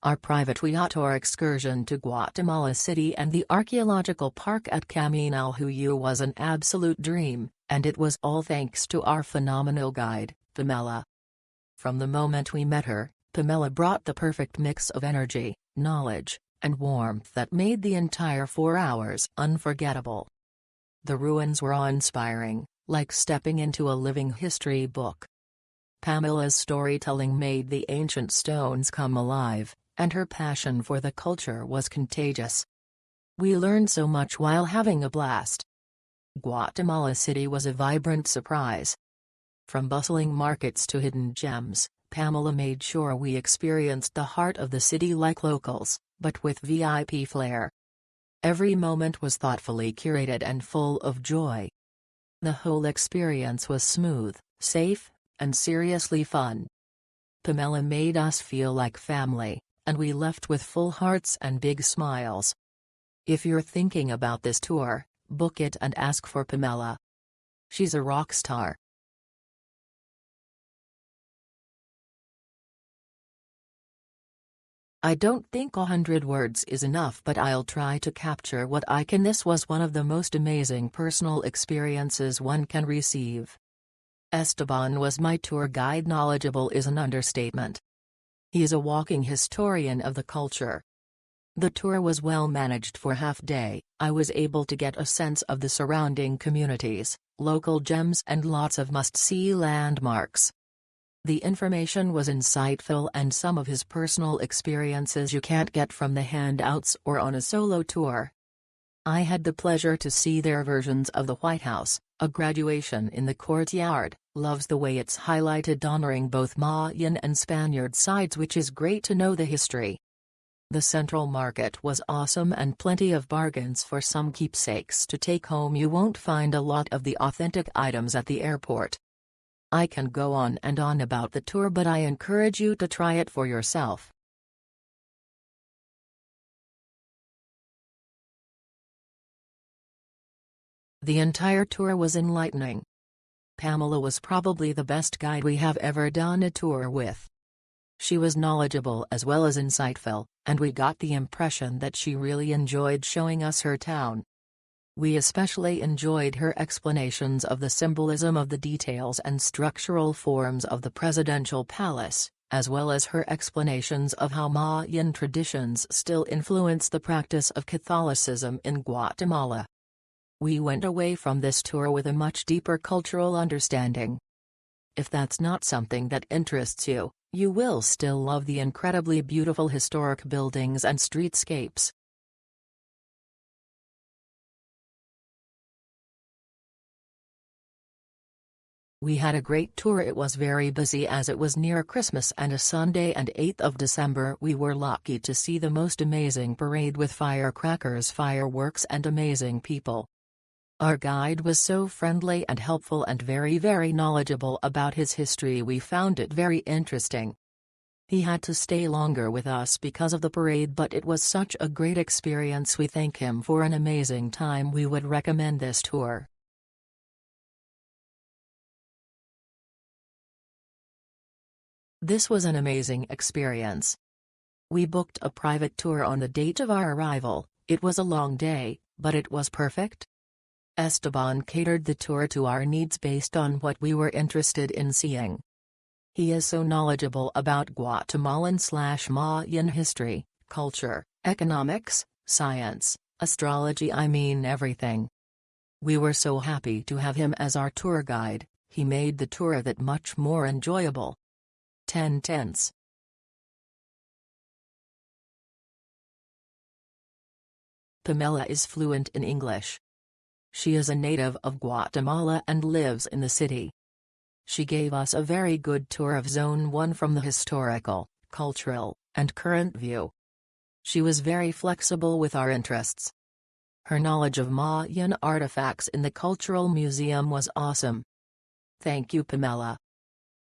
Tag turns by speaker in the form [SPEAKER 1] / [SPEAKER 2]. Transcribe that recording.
[SPEAKER 1] Our private tour excursion to Guatemala City and the archaeological park at Caminalhuyu was an absolute dream, and it was all thanks to our phenomenal guide, Pamela. From the moment we met her, Pamela brought the perfect mix of energy, knowledge, and warmth that made the entire 4 hours unforgettable. The ruins were awe-inspiring, like stepping into a living history book. Pamela's storytelling made the ancient stones come alive, and her passion for the culture was contagious. We learned so much while having a blast. Guatemala City was a vibrant surprise. From bustling markets to hidden gems, Pamela made sure we experienced the heart of the city like locals, but with VIP flair. Every moment was thoughtfully curated and full of joy. The whole experience was smooth, safe, and seriously fun. Pamela made us feel like family, and we left with full hearts and big smiles. If you're thinking about this tour, book it and ask for Pamela. She's a rock star. I don't think 100 words is enough, but I'll try to capture what I can. This was one of the most amazing personal experiences one can receive. Esteban was my tour guide. Knowledgeable is an understatement. He is a walking historian of the culture. The tour was well managed. For half day, I was able to get a sense of the surrounding communities, local gems and lots of must-see landmarks. The information was insightful, and some of his personal experiences you can't get from the handouts or on a solo tour. I had the pleasure to see their versions of the White House, a graduation in the courtyard. Loves the way it's highlighted, honoring both Mayan and Spaniard sides, which is great to know the history. The Central Market was awesome and plenty of bargains for some keepsakes to take home. You won't find a lot of the authentic items at the airport. I can go on and on about the tour, but I encourage you to try it for yourself. The entire tour was enlightening. Pamela was probably the best guide we have ever done a tour with. She was knowledgeable as well as insightful, and we got the impression that she really enjoyed showing us her town. We especially enjoyed her explanations of the symbolism of the details and structural forms of the presidential palace, as well as her explanations of how Mayan traditions still influence the practice of Catholicism in Guatemala. We went away from this tour with a much deeper cultural understanding. If that's not something that interests you, you will still love the incredibly beautiful historic buildings and streetscapes. We had a great tour. It was very busy as it was near Christmas and a Sunday and 8th of December. We were lucky to see the most amazing parade with firecrackers, fireworks, and amazing people. Our guide was so friendly and helpful and very knowledgeable about his history. We found it very interesting. He had to stay longer with us because of the parade, but it was such a great experience. We thank him for an amazing time. We would recommend this tour. This was an amazing experience. We booked a private tour on the date of our arrival. It was a long day, but it was perfect. Esteban catered the tour to our needs based on what we were interested in seeing. He is so knowledgeable about Guatemalan/Mayan history, culture, economics, science, astrology, everything. We were so happy to have him as our tour guide. He made the tour that much more enjoyable. 10/10. Pamela is fluent in English. She is a native of Guatemala and lives in the city. She gave us a very good tour of Zone 1 from the historical, cultural, and current view. She was very flexible with our interests. Her knowledge of Mayan artifacts in the Cultural Museum was awesome. Thank you, Pamela.